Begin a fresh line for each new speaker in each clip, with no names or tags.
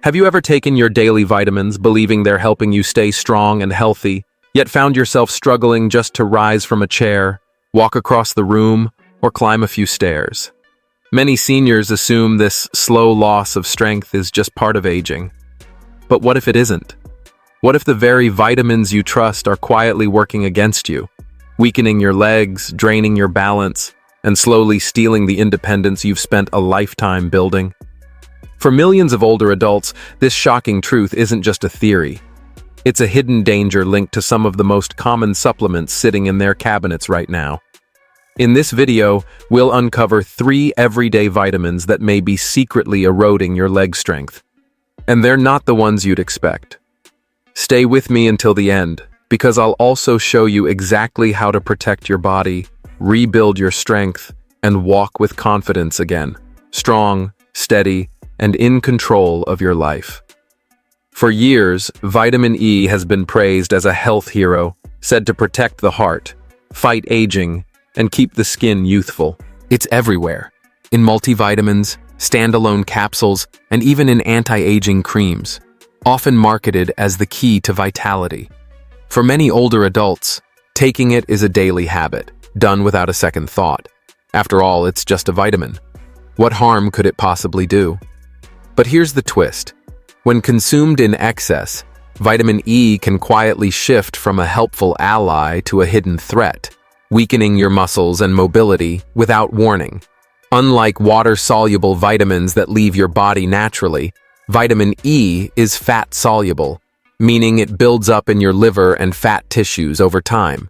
Have you ever taken your daily vitamins believing they're helping you stay strong and healthy, yet found yourself struggling just to rise from a chair, walk across the room, or climb a few stairs? Many seniors assume this slow loss of strength is just part of aging. But what if it isn't? What if the very vitamins you trust are quietly working against you, weakening your legs, draining your balance, and slowly stealing the independence you've spent a lifetime building? For millions of older adults, this shocking truth isn't just a theory. It's a hidden danger linked to some of the most common supplements sitting in their cabinets right now. In this video, we'll uncover 3 everyday vitamins that may be secretly eroding your leg strength. And they're not the ones you'd expect. Stay with me until the end, because I'll also show you exactly how to protect your body, rebuild your strength, and walk with confidence again. Strong, steady, and in control of your life. For years, vitamin E has been praised as a health hero, said to protect the heart, fight aging, and keep the skin youthful. It's everywhere, in multivitamins, standalone capsules, and even in anti-aging creams, often marketed as the key to vitality. For many older adults, taking it is a daily habit, done without a second thought. After all, it's just a vitamin. What harm could it possibly do? But here's the twist. When consumed in excess, vitamin E can quietly shift from a helpful ally to a hidden threat, weakening your muscles and mobility without warning. Unlike water-soluble vitamins that leave your body naturally, vitamin E is fat-soluble, meaning it builds up in your liver and fat tissues over time.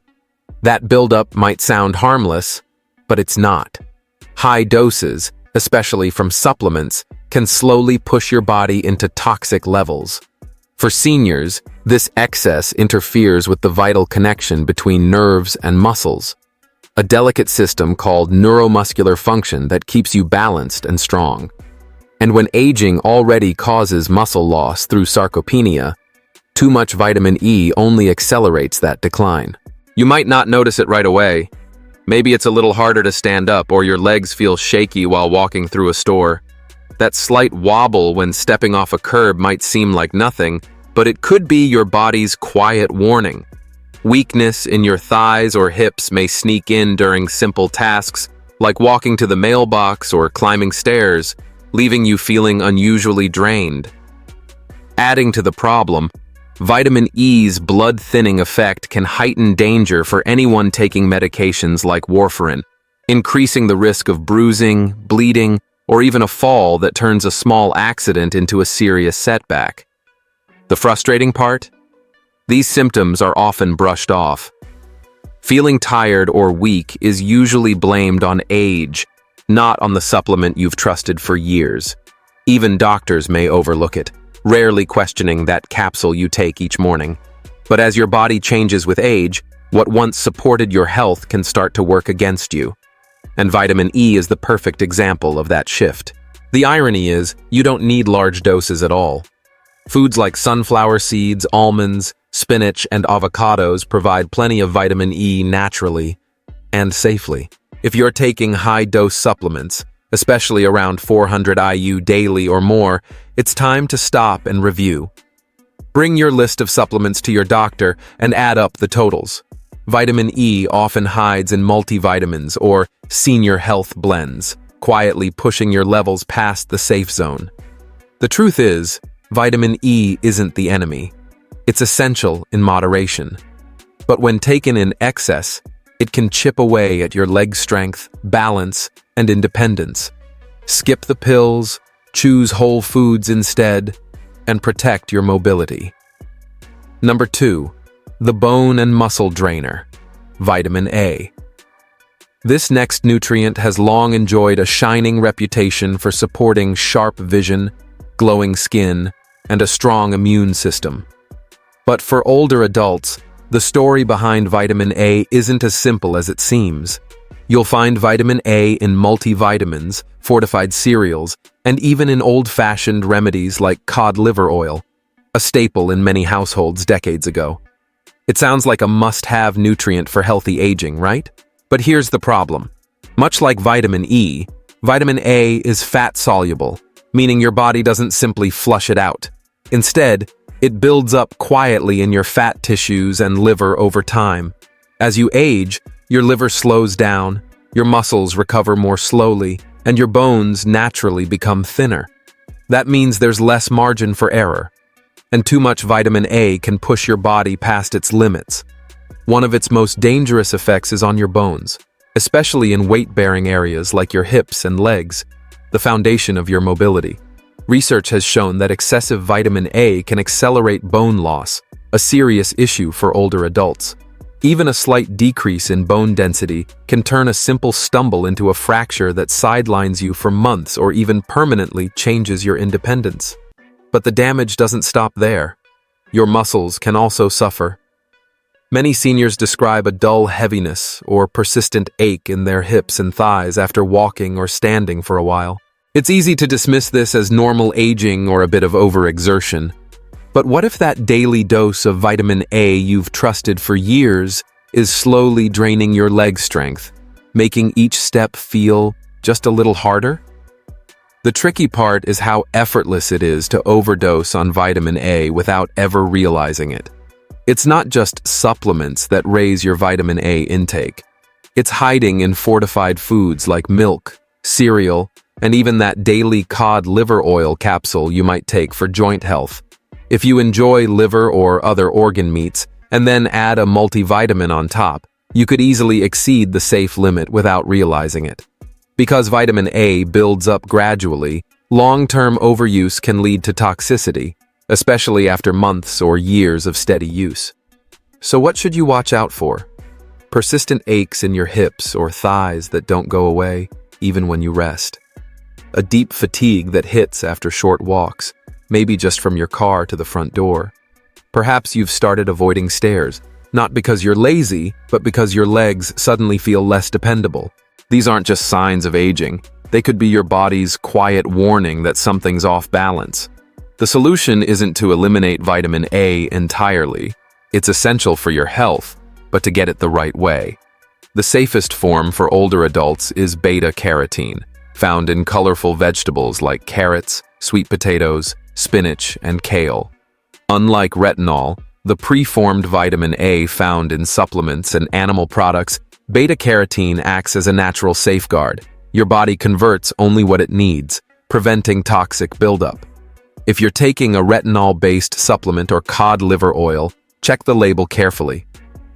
That buildup might sound harmless, but it's not. High doses, especially from supplements, can slowly push your body into toxic levels. For seniors, this excess interferes with the vital connection between nerves and muscles, a delicate system called neuromuscular function that keeps you balanced and strong. And when aging already causes muscle loss through sarcopenia, too much vitamin E only accelerates that decline. You might not notice it right away. Maybe it's a little harder to stand up, or your legs feel shaky while walking through a store. That slight wobble when stepping off a curb might seem like nothing, but it could be your body's quiet warning. Weakness in your thighs or hips may sneak in during simple tasks, like walking to the mailbox or climbing stairs, leaving you feeling unusually drained. Adding to the problem, vitamin E's blood-thinning effect can heighten danger for anyone taking medications like warfarin, increasing the risk of bruising, bleeding, or even a fall that turns a small accident into a serious setback. The frustrating part? These symptoms are often brushed off. Feeling tired or weak is usually blamed on age, not on the supplement you've trusted for years. Even doctors may overlook it, rarely questioning that capsule you take each morning. But as your body changes with age, what once supported your health can start to work against you. And vitamin E is the perfect example of that shift. The irony is, you don't need large doses at all. Foods like sunflower seeds, almonds, spinach, and avocados provide plenty of vitamin E naturally and safely. If you're taking high-dose supplements, especially around 400 IU daily or more, it's time to stop and review. Bring your list of supplements to your doctor and add up the totals. Vitamin E often hides in multivitamins or senior health blends, quietly pushing your levels past the safe zone. The truth is, vitamin E isn't the enemy. It's essential in moderation. But when taken in excess, it can chip away at your leg strength, balance, and independence. Skip the pills, choose whole foods instead, and protect your mobility. Number 2. The bone and muscle drainer, vitamin A. This next nutrient has long enjoyed a shining reputation for supporting sharp vision, glowing skin, and a strong immune system. But for older adults, the story behind vitamin A isn't as simple as it seems. You'll find vitamin A in multivitamins, fortified cereals, and even in old-fashioned remedies like cod liver oil, a staple in many households decades ago. It sounds like a must-have nutrient for healthy aging, right? But here's the problem. Much like vitamin E, Vitamin A is fat-soluble, meaning your body doesn't simply flush it out. Instead, it builds up quietly in your fat tissues and liver over time. As you age, your liver slows down, your muscles recover more slowly, and your bones naturally become thinner. That means there's less margin for error. And too much vitamin A can push your body past its limits. One of its most dangerous effects is on your bones, especially in weight-bearing areas like your hips and legs, the foundation of your mobility. Research has shown that excessive vitamin A can accelerate bone loss, a serious issue for older adults. Even a slight decrease in bone density can turn a simple stumble into a fracture that sidelines you for months or even permanently changes your independence. But the damage doesn't stop there. Your muscles can also suffer. Many seniors describe a dull heaviness or persistent ache in their hips and thighs after walking or standing for a while. It's easy to dismiss this as normal aging or a bit of overexertion. But what if that daily dose of vitamin A you've trusted for years is slowly draining your leg strength, making each step feel just a little harder? The tricky part is how effortless it is to overdose on vitamin A without ever realizing it. It's not just supplements that raise your vitamin A intake. It's hiding in fortified foods like milk, cereal, and even that daily cod liver oil capsule you might take for joint health. If you enjoy liver or other organ meats, and then add a multivitamin on top, you could easily exceed the safe limit without realizing it. Because vitamin A builds up gradually, long-term overuse can lead to toxicity, especially after months or years of steady use. So what should you watch out for? Persistent aches in your hips or thighs that don't go away, even when you rest. A deep fatigue that hits after short walks, maybe just from your car to the front door. Perhaps you've started avoiding stairs, not because you're lazy, but because your legs suddenly feel less dependable. These aren't just signs of aging. They could be your body's quiet warning that something's off balance. The solution isn't to eliminate vitamin A entirely. It's essential for your health, but to get it the right way. The safest form for older adults is beta-carotene, found in colorful vegetables like carrots, sweet potatoes, spinach, and kale. Unlike retinol, the preformed vitamin A found in supplements and animal products, beta-carotene acts as a natural safeguard. Your body converts only what it needs, preventing toxic buildup. If you're taking a retinol-based supplement or cod liver oil, check the label carefully.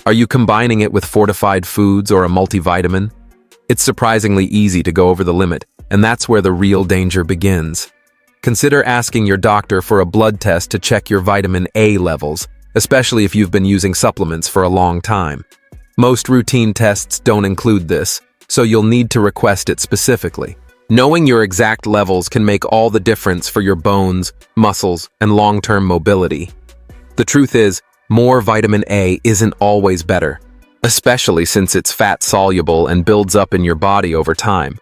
Are you combining it with fortified foods or a multivitamin? It's surprisingly easy to go over the limit, and that's where the real danger begins. Consider asking your doctor for a blood test to check your vitamin A levels, especially if you've been using supplements for a long time. Most routine tests don't include this, so you'll need to request it specifically. Knowing your exact levels can make all the difference for your bones, muscles, and long-term mobility. The truth is, more vitamin A isn't always better, especially since it's fat-soluble and builds up in your body over time.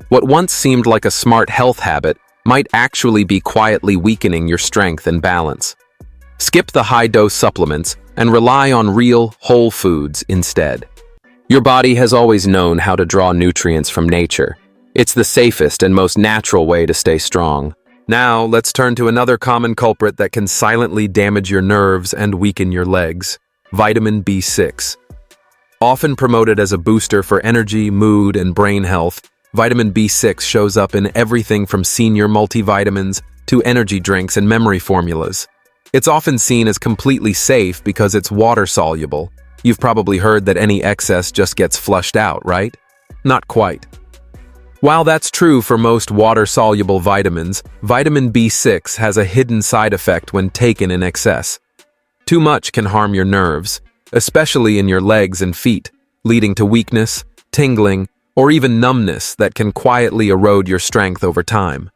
What once seemed like a smart health habit might actually be quietly weakening your strength and balance. Skip the high-dose supplements and rely on real, whole foods instead. Your body has always known how to draw nutrients from nature. It's the safest and most natural way to stay strong. Now, let's turn to another common culprit that can silently damage your nerves and weaken your legs: vitamin B6. Often promoted as a booster for energy, mood, and brain health, vitamin B6 shows up in everything from senior multivitamins to energy drinks and memory formulas. It's often seen as completely safe because it's water-soluble. You've probably heard that any excess just gets flushed out, right? Not quite. While that's true for most water-soluble vitamins, vitamin B6 has a hidden side effect when taken in excess. Too much can harm your nerves, especially in your legs and feet, leading to weakness, tingling, or even numbness that can quietly erode your strength over time.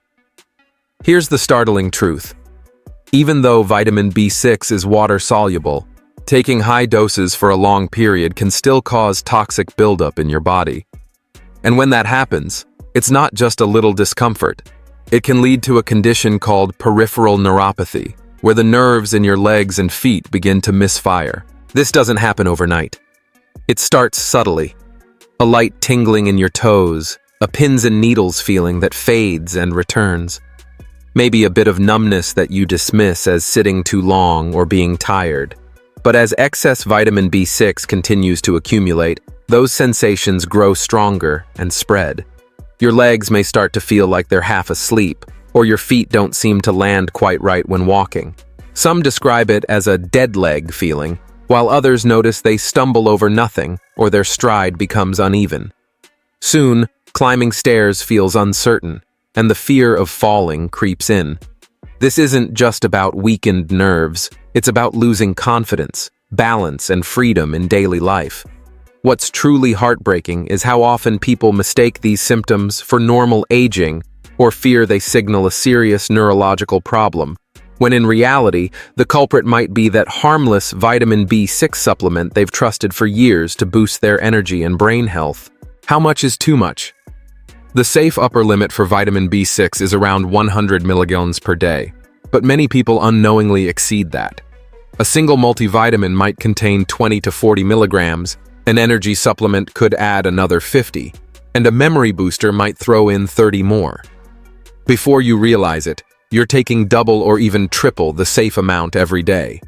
Here's the startling truth. Even though vitamin B6 is water-soluble, taking high doses for a long period can still cause toxic buildup in your body. And when that happens, it's not just a little discomfort. It can lead to a condition called peripheral neuropathy, where the nerves in your legs and feet begin to misfire. This doesn't happen overnight. It starts subtly. A light tingling in your toes, a pins and needles feeling that fades and returns. Maybe a bit of numbness that you dismiss as sitting too long or being tired. But as excess vitamin B6 continues to accumulate, those sensations grow stronger and spread. Your legs may start to feel like they're half asleep, or your feet don't seem to land quite right when walking. Some describe it as a dead leg feeling, while others notice they stumble over nothing or their stride becomes uneven. Soon, climbing stairs feels uncertain, and the fear of falling creeps in. This isn't just about weakened nerves, it's about losing confidence, balance, and freedom in daily life. What's truly heartbreaking is how often people mistake these symptoms for normal aging or fear they signal a serious neurological problem, when in reality, the culprit might be that harmless vitamin B6 supplement they've trusted for years to boost their energy and brain health. How much is too much? The safe upper limit for vitamin B6 is around 100 milligrams per day, but many people unknowingly exceed that. A single multivitamin might contain 20 to 40 milligrams, an energy supplement could add another 50, and a memory booster might throw in 30 more. Before you realize it, you're taking double or even triple the safe amount every day.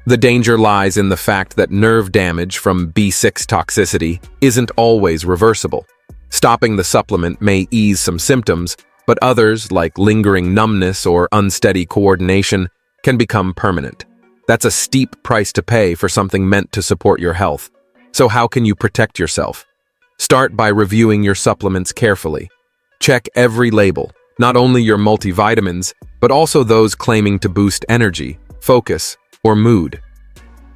The danger lies in the fact that nerve damage from B6 toxicity isn't always reversible. Stopping the supplement may ease some symptoms, but others, like lingering numbness or unsteady coordination, can become permanent. That's a steep price to pay for something meant to support your health. So how can you protect yourself? Start by reviewing your supplements carefully. Check every label, not only your multivitamins, but also those claiming to boost energy, focus, or mood.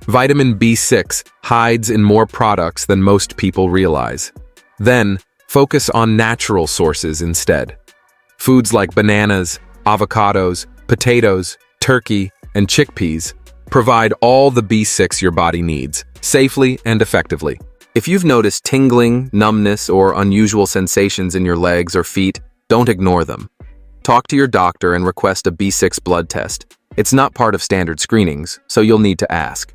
Vitamin B6 hides in more products than most people realize. Then, focus on natural sources instead. Foods like bananas, avocados, potatoes, turkey, and chickpeas provide all the B6 your body needs, safely and effectively. If you've noticed tingling, numbness, or unusual sensations in your legs or feet, don't ignore them. Talk to your doctor and request a B6 blood test. It's not part of standard screenings, so you'll need to ask.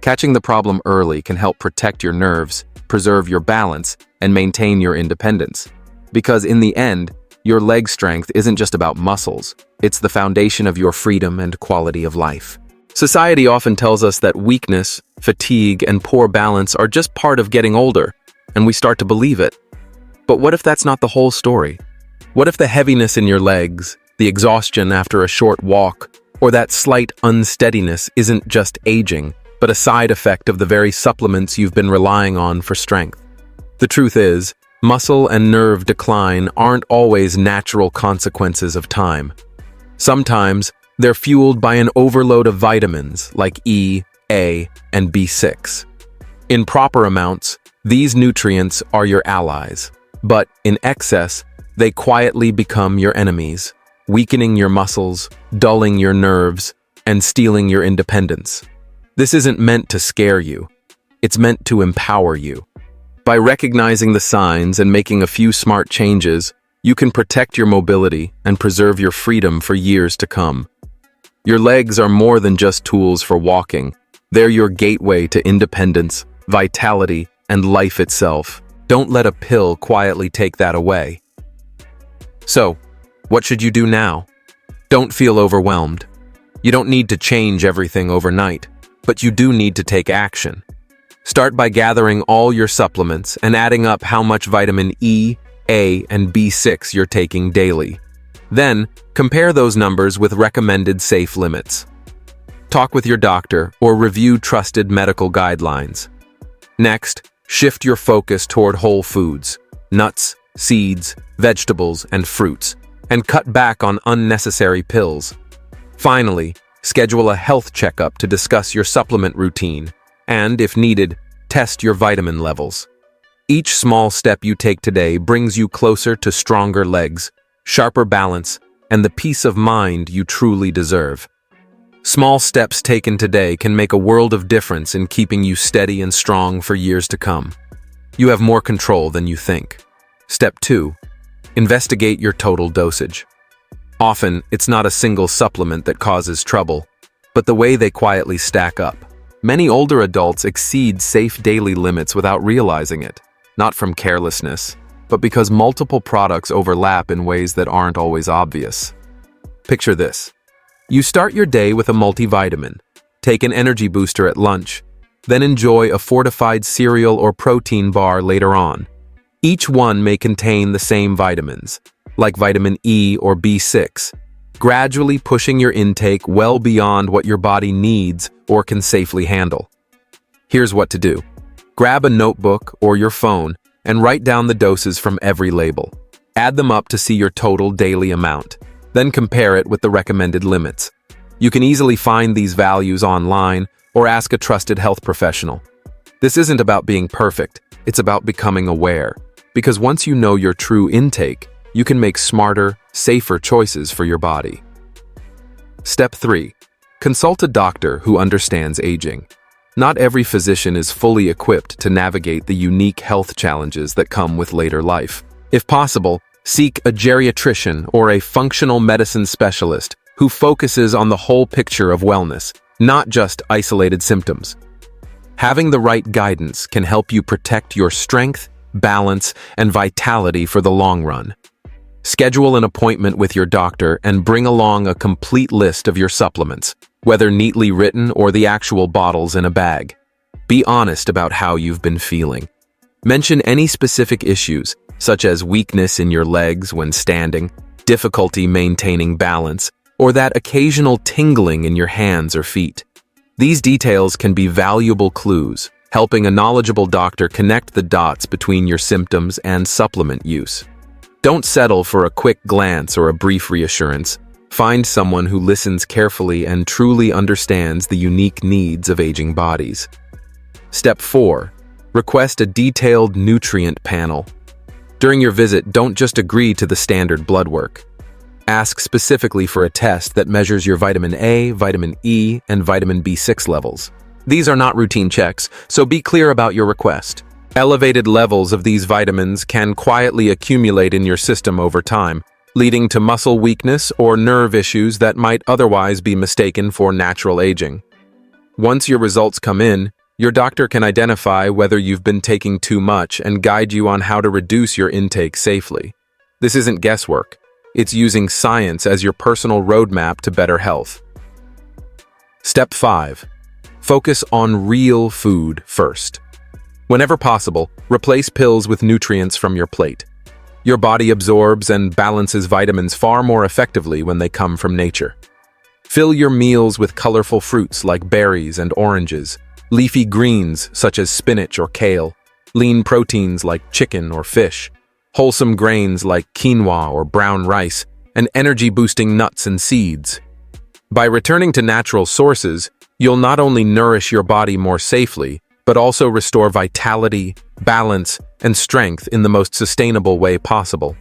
Catching the problem early can help protect your nerves, preserve your balance, and maintain your independence. Because in the end, your leg strength isn't just about muscles, it's the foundation of your freedom and quality of life. Society often tells us that weakness, fatigue, and poor balance are just part of getting older, and we start to believe it. But what if that's not the whole story? What if the heaviness in your legs, the exhaustion after a short walk, or that slight unsteadiness isn't just aging, but a side effect of the very supplements you've been relying on for strength? The truth is, muscle and nerve decline aren't always natural consequences of time. Sometimes, they're fueled by an overload of vitamins like E, A, and B6. In proper amounts, these nutrients are your allies, but in excess, they quietly become your enemies, weakening your muscles, dulling your nerves, and stealing your independence. This isn't meant to scare you. It's meant to empower you. By recognizing the signs and making a few smart changes, you can protect your mobility and preserve your freedom for years to come. Your legs are more than just tools for walking. They're your gateway to independence, vitality, and life itself. Don't let a pill quietly take that away. So, what should you do now? Don't feel overwhelmed. You don't need to change everything overnight, but you do need to take action. Start by gathering all your supplements and adding up how much vitamin E, A, and B6 you're taking daily. Then, compare those numbers with recommended safe limits. Talk with your doctor or review trusted medical guidelines. Next, shift your focus toward whole foods, nuts, seeds, vegetables, and fruits, and cut back on unnecessary pills. Finally, schedule a health checkup to discuss your supplement routine and, if needed, test your vitamin levels. Each small step you take today brings you closer to stronger legs, sharper balance, and the peace of mind you truly deserve. Small steps taken today can make a world of difference in keeping you steady and strong for years to come. You have more control than you think. Step 2. Investigate your total dosage. Often, it's not a single supplement that causes trouble, but the way they quietly stack up. Many older adults exceed safe daily limits without realizing it, not from carelessness, but because multiple products overlap in ways that aren't always obvious. Picture this. You start your day with a multivitamin, take an energy booster at lunch, then enjoy a fortified cereal or protein bar later on. Each one may contain the same vitamins, like vitamin E or B6, gradually pushing your intake well beyond what your body needs or can safely handle. Here's what to do. Grab a notebook or your phone and write down the doses from every label. Add them up to see your total daily amount. Then compare it with the recommended limits. You can easily find these values online or ask a trusted health professional. This isn't about being perfect, it's about becoming aware. Because once you know your true intake, you can make smarter, safer choices for your body. Step 3. Consult a doctor who understands aging. Not every physician is fully equipped to navigate the unique health challenges that come with later life. If possible, seek a geriatrician or a functional medicine specialist who focuses on the whole picture of wellness, not just isolated symptoms. Having the right guidance can help you protect your strength, balance, and vitality for the long run. Schedule an appointment with your doctor and bring along a complete list of your supplements, whether neatly written or the actual bottles in a bag. Be honest about how you've been feeling. Mention any specific issues, such as weakness in your legs when standing, difficulty maintaining balance, or that occasional tingling in your hands or feet. These details can be valuable clues, helping a knowledgeable doctor connect the dots between your symptoms and supplement use. Don't settle for a quick glance or a brief reassurance. Find someone who listens carefully and truly understands the unique needs of aging bodies. Step 4. Request a detailed nutrient panel. During your visit, don't just agree to the standard blood work. Ask specifically for a test that measures your vitamin A, vitamin E, and vitamin B6 levels. These are not routine checks, so be clear about your request. Elevated levels of these vitamins can quietly accumulate in your system over time, leading to muscle weakness or nerve issues that might otherwise be mistaken for natural aging. Once your results come in, your doctor can identify whether you've been taking too much and guide you on how to reduce your intake safely. This isn't guesswork. It's using science as your personal roadmap to better health. Step 5. Focus on real food first. Whenever possible, replace pills with nutrients from your plate. Your body absorbs and balances vitamins far more effectively when they come from nature. Fill your meals with colorful fruits like berries and oranges, leafy greens such as spinach or kale, lean proteins like chicken or fish, wholesome grains like quinoa or brown rice, and energy-boosting nuts and seeds. By returning to natural sources, you'll not only nourish your body more safely, but also restore vitality, balance, and strength in the most sustainable way possible.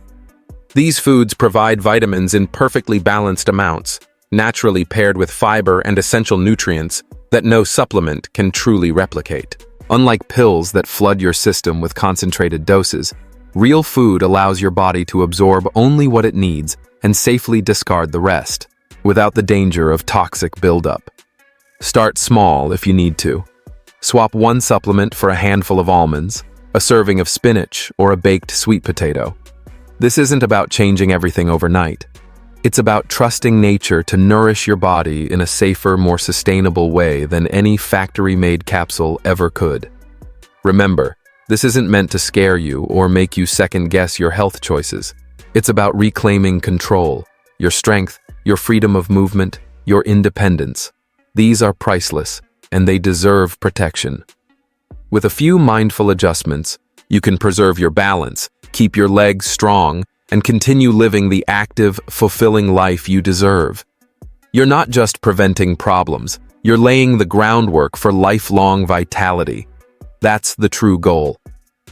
These foods provide vitamins in perfectly balanced amounts, naturally paired with fiber and essential nutrients that no supplement can truly replicate. Unlike pills that flood your system with concentrated doses, real food allows your body to absorb only what it needs and safely discard the rest, without the danger of toxic buildup. Start small if you need to. Swap one supplement for a handful of almonds, a serving of spinach, or a baked sweet potato. This isn't about changing everything overnight. It's about trusting nature to nourish your body in a safer, more sustainable way than any factory-made capsule ever could. Remember, this isn't meant to scare you or make you second-guess your health choices. It's about reclaiming control, your strength, your freedom of movement, your independence. These are priceless, and they deserve protection. With a few mindful adjustments, you can preserve your balance, keep your legs strong, and continue living the active, fulfilling life you deserve. You're not just preventing problems, you're laying the groundwork for lifelong vitality. That's the true goal,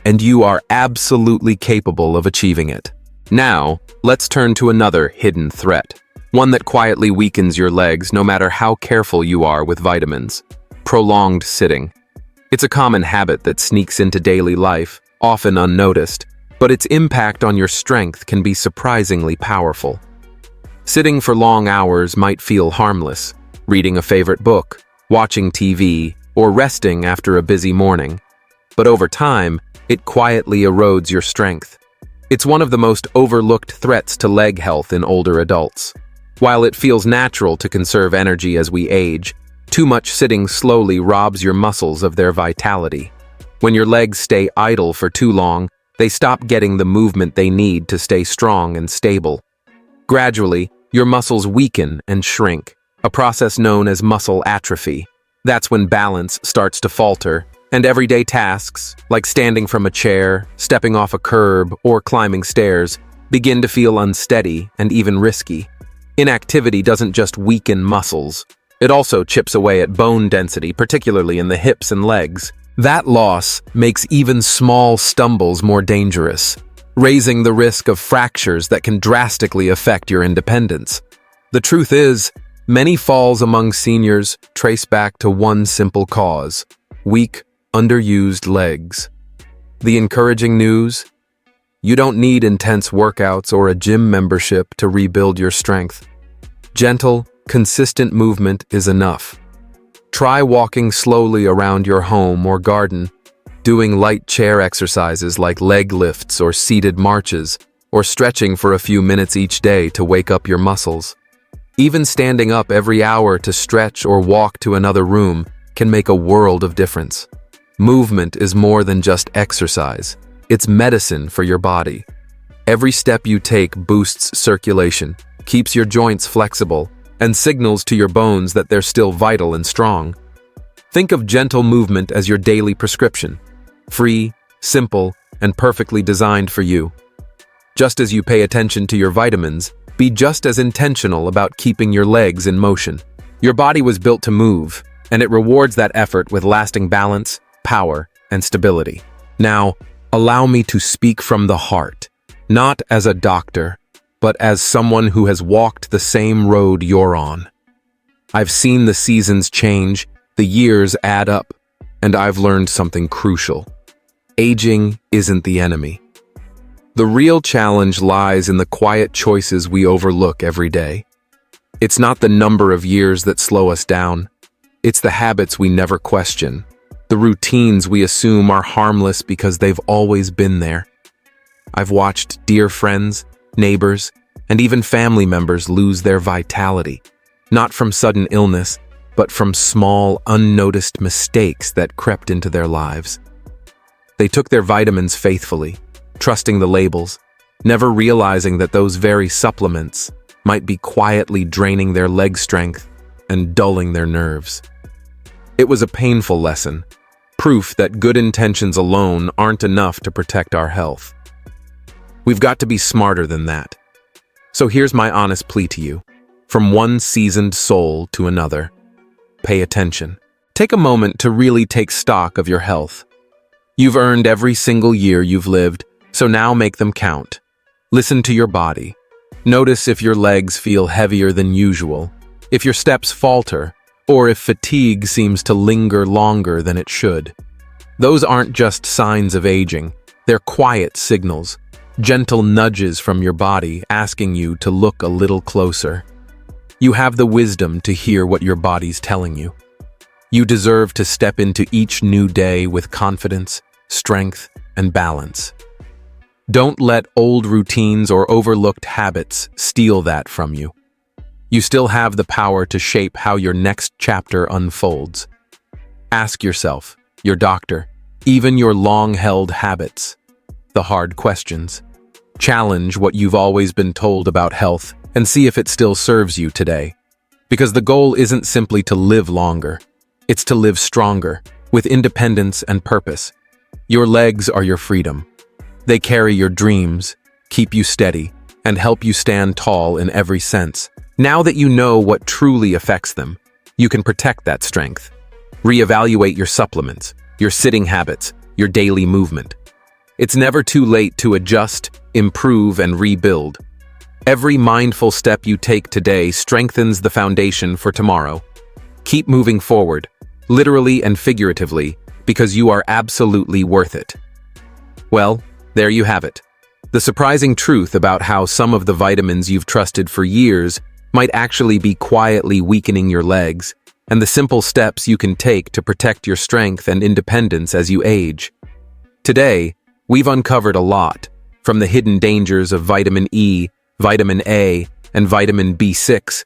and you are absolutely capable of achieving it. Now, let's turn to another hidden threat, one that quietly weakens your legs no matter how careful you are with vitamins. Prolonged sitting. It's a common habit that sneaks into daily life, often unnoticed, but its impact on your strength can be surprisingly powerful. Sitting for long hours might feel harmless, reading a favorite book, watching TV, or resting after a busy morning. But over time, it quietly erodes your strength. It's one of the most overlooked threats to leg health in older adults. While it feels natural to conserve energy as we age, too much sitting slowly robs your muscles of their vitality. When your legs stay idle for too long, they stop getting the movement they need to stay strong and stable. Gradually, your muscles weaken and shrink, a process known as muscle atrophy. That's when balance starts to falter, and everyday tasks, like standing from a chair, stepping off a curb, or climbing stairs, begin to feel unsteady and even risky. Inactivity doesn't just weaken muscles, it also chips away at bone density, particularly in the hips and legs. That loss makes even small stumbles more dangerous, raising the risk of fractures that can drastically affect your independence. The truth is, many falls among seniors trace back to one simple cause: weak, underused legs. The encouraging news? You don't need intense workouts or a gym membership to rebuild your strength. Gentle, consistent movement is enough. Try walking slowly around your home or garden, doing light chair exercises like leg lifts or seated marches, or stretching for a few minutes each day to wake up your muscles. Even standing up every hour to stretch or walk to another room can make a world of difference. Movement is more than just exercise. It's medicine for your body. Every step you take boosts circulation, keeps your joints flexible, and signals to your bones that they're still vital and strong. Think of gentle movement as your daily prescription. Free, simple, and perfectly designed for you. Just as you pay attention to your vitamins, be just as intentional about keeping your legs in motion. Your body was built to move, and it rewards that effort with lasting balance, power, and stability. Now, allow me to speak from the heart, not as a doctor, but as someone who has walked the same road you're on. I've seen the seasons change, the years add up, and I've learned something crucial. Aging isn't the enemy. The real challenge lies in the quiet choices we overlook every day. It's not the number of years that slow us down. It's the habits we never question, the routines we assume are harmless because they've always been there. I've watched dear friends, neighbors, and even family members lose their vitality, not from sudden illness, but from small, unnoticed mistakes that crept into their lives. They took their vitamins faithfully, trusting the labels, never realizing that those very supplements might be quietly draining their leg strength and dulling their nerves. It was a painful lesson, proof that good intentions alone aren't enough to protect our health. We've got to be smarter than that. So here's my honest plea to you. From one seasoned soul to another, pay attention. Take a moment to really take stock of your health. You've earned every single year you've lived, so now make them count. Listen to your body. Notice if your legs feel heavier than usual, if your steps falter, or if fatigue seems to linger longer than it should. Those aren't just signs of aging, they're quiet signals, gentle nudges from your body asking you to look a little closer. You have the wisdom to hear what your body's telling you. You deserve to step into each new day with confidence, strength, and balance. Don't let old routines or overlooked habits steal that from you. You still have the power to shape how your next chapter unfolds. Ask yourself, your doctor, even your long-held habits, the hard questions. Challenge what you've always been told about health and see if it still serves you today. Because the goal isn't simply to live longer, it's to live stronger, with independence and purpose. Your legs are your freedom. They carry your dreams, keep you steady, and help you stand tall in every sense. Now that you know what truly affects them, you can protect that strength. Reevaluate your supplements, your sitting habits, your daily movement. It's never too late to adjust, improve, and rebuild. Every mindful step you take today strengthens the foundation for tomorrow. Keep moving forward, literally and figuratively, because you are absolutely worth it. Well, there you have it. The surprising truth about how some of the vitamins you've trusted for years might actually be quietly weakening your legs, and the simple steps you can take to protect your strength and independence as you age. Today, we've uncovered a lot, from the hidden dangers of vitamin E, vitamin A, and vitamin B6,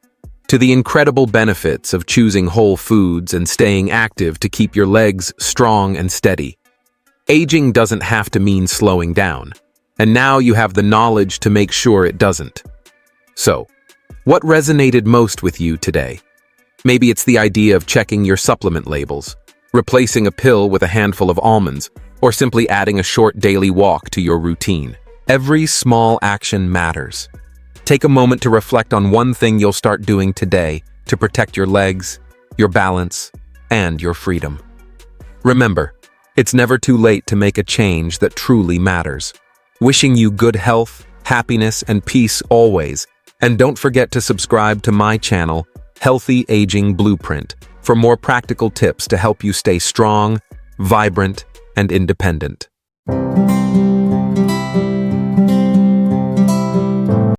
to the incredible benefits of choosing whole foods and staying active to keep your legs strong and steady. Aging doesn't have to mean slowing down, and now you have the knowledge to make sure it doesn't. So, what resonated most with you today? Maybe it's the idea of checking your supplement labels, replacing a pill with a handful of almonds, or simply adding a short daily walk to your routine. Every small action matters. Take a moment to reflect on one thing you'll start doing today to protect your legs, your balance, and your freedom. Remember, it's never too late to make a change that truly matters. Wishing you good health, happiness, and peace always. And don't forget to subscribe to my channel, Healthy Aging Blueprint, for more practical tips to help you stay strong, vibrant, and independent.